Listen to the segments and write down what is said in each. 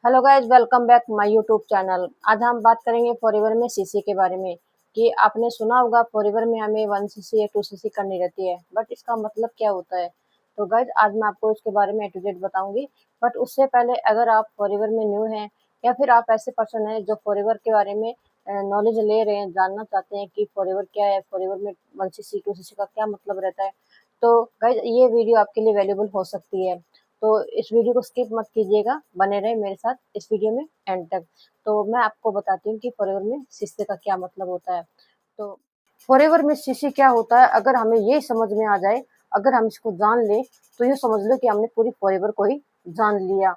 Hello guys, welcome back my YouTube channel. आज हम बात करेंगे फॉरएवर में सीसी के बारे में कि आपने सुना होगा फॉरएवर में हमें 1 सीसी या 2 सीसी करनी रहती है, बट इसका मतलब क्या होता है। तो गाइज आज मैं आपको इसके बारे में ए टू जेड बताऊंगी। बट उससे पहले अगर आप फॉरएवर में न्यू हैं या फिर आप ऐसे पर्सन हैं जो फॉरएवर के बारे में नॉलेज ले रहे हैं, जानना चाहते हैं कि फॉरएवर क्या है, फॉरएवर में 1 सीसी 2 सीसी का क्या मतलब रहता है, तो गाइज ये वीडियो आपके लिए वैल्यूबल हो सकती है। तो इस वीडियो को स्किप मत कीजिएगा, बने रहे मेरे साथ इस वीडियो में एंड तक। तो मैं आपको बताती हूँ कि फॉरएवर में सीसी का क्या मतलब होता है। तो फॉरएवर में सीसी क्या होता है, अगर हमें ये समझ में आ जाए, अगर हम इसको जान ले, तो ये समझ लो कि हमने पूरी फॉरएवर को ही जान लिया,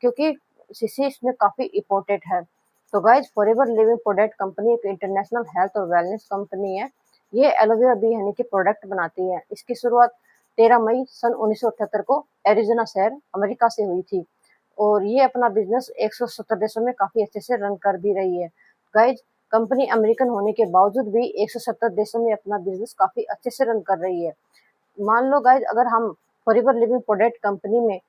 क्योंकि सीसी इसमें काफी इम्पोर्टेंट है। तो guys forever living product company एक इंटरनेशनल हेल्थ और वेलनेस कंपनी है। ये एलोवेरा बी हनी के प्रोडक्ट बनाती है। इसकी शुरुआत 13 मई सन 1978 को एरिजोना शहर अमेरिका से हुई थी और ये अपना बिजनेस 170 देशों में काफी अच्छे से रन कर भी रही है। गाइज कंपनी अमेरिकन होने के बावजूद भी 170 देशों में अपना बिजनेस काफी अच्छे से रन कर रही है। मान लो गाइज, अगर हम फॉरएवर लिविंग प्रोडक्ट कंपनी में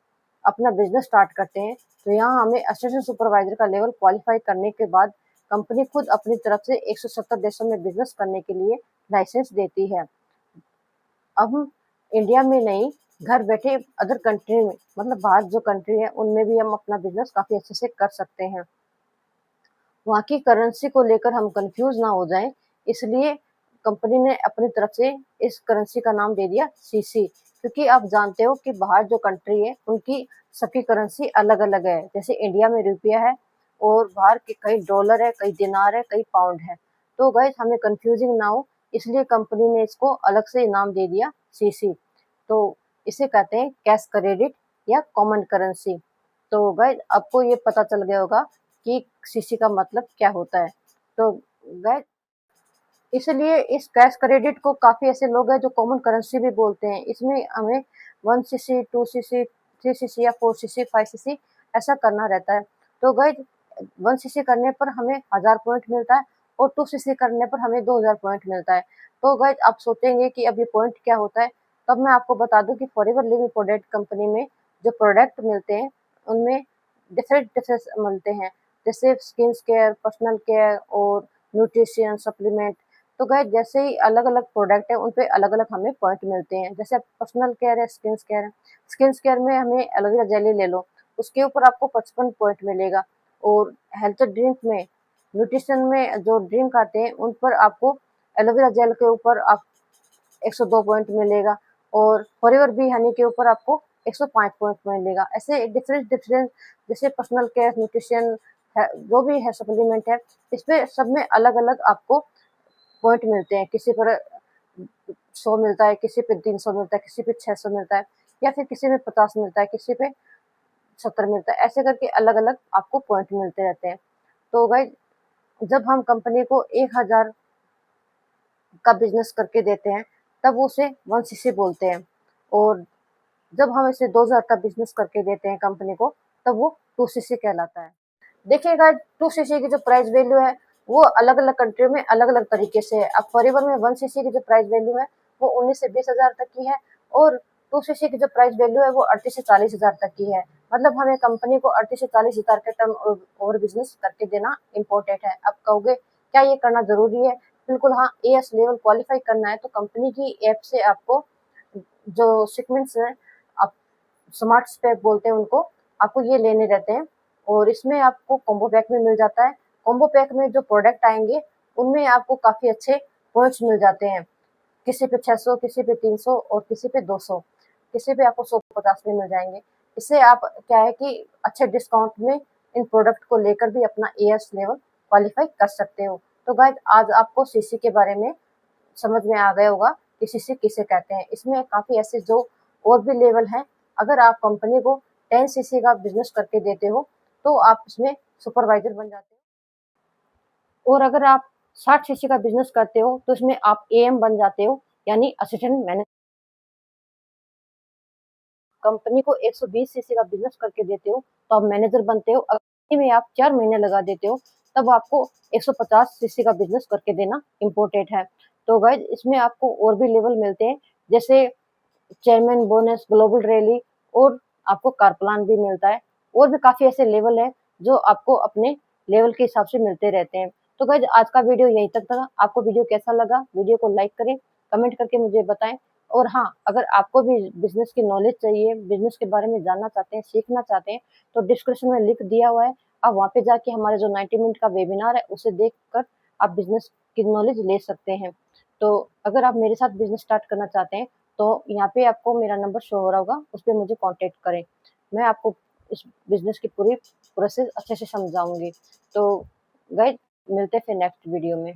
अपना बिजनेस स्टार्ट करते हैं, तो यहाँ हमें असिस्टेंट सुपरवाइजर का लेवल क्वालिफाई करने के बाद कंपनी खुद अपनी तरफ से 170 देशों में बिजनेस करने के लिए लाइसेंस देती है। अब हम इंडिया में नहीं, घर बैठे अदर कंट्री में, मतलब बाहर जो कंट्री है उनमें भी हम अपना बिजनेस काफी अच्छे से कर सकते हैं। वहाँ की करेंसी को लेकर हम कंफ्यूज ना हो जाएं, इसलिए कंपनी ने अपनी तरफ से इस करेंसी का नाम दे दिया सीसी। क्योंकि आप जानते हो कि बाहर जो कंट्री है उनकी सबकी करेंसी अलग अलग है। जैसे इंडिया में रुपया है और बाहर के कई डॉलर है, कई दिनार है, कई पाउंड है। तो गाइस हमें कंफ्यूजिंग ना हो, इसलिए कंपनी ने इसको अलग से नाम दे दिया सीसी। तो इसे कहते हैं कैश क्रेडिट या कॉमन करेंसी। तो गाइस आपको ये पता चल गया होगा कि सीसी का मतलब क्या होता है। तो गाइस इसलिए इस कैश क्रेडिट को काफी ऐसे लोग हैं जो कॉमन करेंसी भी बोलते हैं। इसमें हमें 1 सीसी 2 सीसी 3 सीसी या 4 सीसी 5 सीसी ऐसा करना रहता है। तो गाइस 1 सीसी करने पर हमें 1000 पॉइंट मिलता है और 2 सीसी करने पर हमें 2000 पॉइंट मिलता है। तो गाइस आप सोचेंगे कि अब ये पॉइंट क्या होता है, तब मैं आपको बता दूं कि फॉरएवर लिविंग प्रोडक्ट कंपनी में जो प्रोडक्ट मिलते हैं उनमें डिफरेंट डिफरेंट मिलते हैं। जैसे स्किन केयर, पर्सनल केयर और न्यूट्रिशन सप्लीमेंट। तो गाइस जैसे ही अलग अलग प्रोडक्ट है उन पे अलग अलग हमें पॉइंट मिलते हैं। जैसे पर्सनल केयर है, स्किन केयर है। स्किन केयर में हमें एलोवेरा जेली ले लो, उसके ऊपर आपको 55 पॉइंट मिलेगा। और हेल्थ ड्रिंक में, न्यूट्रिशन में जो ड्रिंक आते हैं उन पर आपको एलोवेरा जेल के ऊपर आप 102 पॉइंट मिलेगा और फॉरएवर बी हनी के ऊपर आपको 105 पॉइंट मिलेगा। ऐसे डिफरेंट डिफरेंट, जैसे पर्सनल केयर, न्यूट्रिशन है, जो भी है सप्लीमेंट है, इस पे सब में अलग अलग आपको पॉइंट मिलते हैं। किसी पर 100 मिलता है, किसी पे 300 मिलता है, किसी पे 600 मिलता है, या फिर किसी में 50 मिलता है, किसी पे 70 मिलता है। ऐसे करके अलग अलग आपको पॉइंट मिलते रहते हैं। तो गाइस जब हम कंपनी को 1000 का बिजनेस करके देते हैं तब उसे 1 सीसी बोलते हैं, और जब हम इसे 2000 का बिजनेस करके देते हैं कंपनी को, तब वो 2 सीसी कहलाता है। देखिएगा 2 सीसी की जो प्राइस वैल्यू है वो अलग अलग कंट्री में अलग अलग तरीके से है। अब फॉरएवर में 1 सीसी की जो प्राइस वैल्यू है वो 19 से 20 हजार तक की है, और 2 सीसी की जो प्राइस वैल्यू है वो 38 से 40 हजार तक की है। मतलब हमें कंपनी को 38 से 40 हजार के टर्न ओवर बिजनेस करके देना इम्पोर्टेंट है। अब कहोगे क्या ये करना जरूरी है? बिल्कुल हाँ, एएस लेवल क्वालिफाई करना है तो कंपनी की ऐप से आपको जो सिक्वेंस है, आप स्मार्ट स्पेक बोलते हैं उनको, आपको ये लेने रहते हैं। और इसमें आपको कॉम्बो पैक में मिल जाता है। कॉम्बो पैक में जो प्रोडक्ट आएंगे उनमें आपको काफी अच्छे पॉइंट्स मिल जाते हैं। किसी पे 600, किसी पे 300 और किसी पे 200, किसी पे आपको 150 में मिल जाएंगे। इससे आप क्या है कि अच्छे डिस्काउंट में इन प्रोडक्ट को लेकर भी अपना एएस लेवल क्वालिफाई कर सकते हो। तो गाइस आज आपको सीसी के बारे में समझ में आ गया होगा कि सीसी किसे कहते हैं। इसमें काफी ऐसे जो और भी लेवल हैं। अगर आप कंपनी को 10 सीसी का बिजनेस करके देते हो तो आप इसमें सुपरवाइजर बन जाते हो, और अगर आप 60 सीसी का बिजनेस करते हो तो इसमें आप एएम बन जाते हो, यानी असिस्टेंट मैनेजर। कंपनी को 120 सीसी का बिजनेस करके देते हो तो आप मैनेजर बनते हो। अगर में आप 4 महीने लगा देते हो तब आपको 150 सीसी का बिजनेस करके देना इम्पोर्टेंट है। तो गाइज इसमें आपको और भी लेवल मिलते हैं, जैसे चेयरमैन बोनस, ग्लोबल रैली, और आपको कार प्लान भी मिलता है। और भी काफी ऐसे लेवल है जो आपको अपने लेवल के हिसाब से मिलते रहते हैं। तो गाइज आज का वीडियो यहीं तक था। आपको वीडियो कैसा लगा? वीडियो को लाइक करें, कमेंट करके मुझे बताएं। और हाँ, अगर आपको भी बिजनेस की नॉलेज चाहिए, बिजनेस के बारे में जानना चाहते हैं, सीखना चाहते हैं, तो डिस्क्रिप्शन में लिंक दिया हुआ है। आप वहाँ पे जाके हमारे जो 90 मिनट का वेबिनार है उसे देखकर आप बिजनेस की नॉलेज ले सकते हैं। तो अगर आप मेरे साथ बिजनेस स्टार्ट करना चाहते हैं तो यहाँ पे आपको मेरा नंबर शो हो रहा होगा, उस पर मुझे कांटेक्ट करें। मैं आपको इस बिजनेस की पूरी प्रोसेस अच्छे से समझाऊंगी। तो गाइज मिलते हैं फिर नेक्स्ट वीडियो में।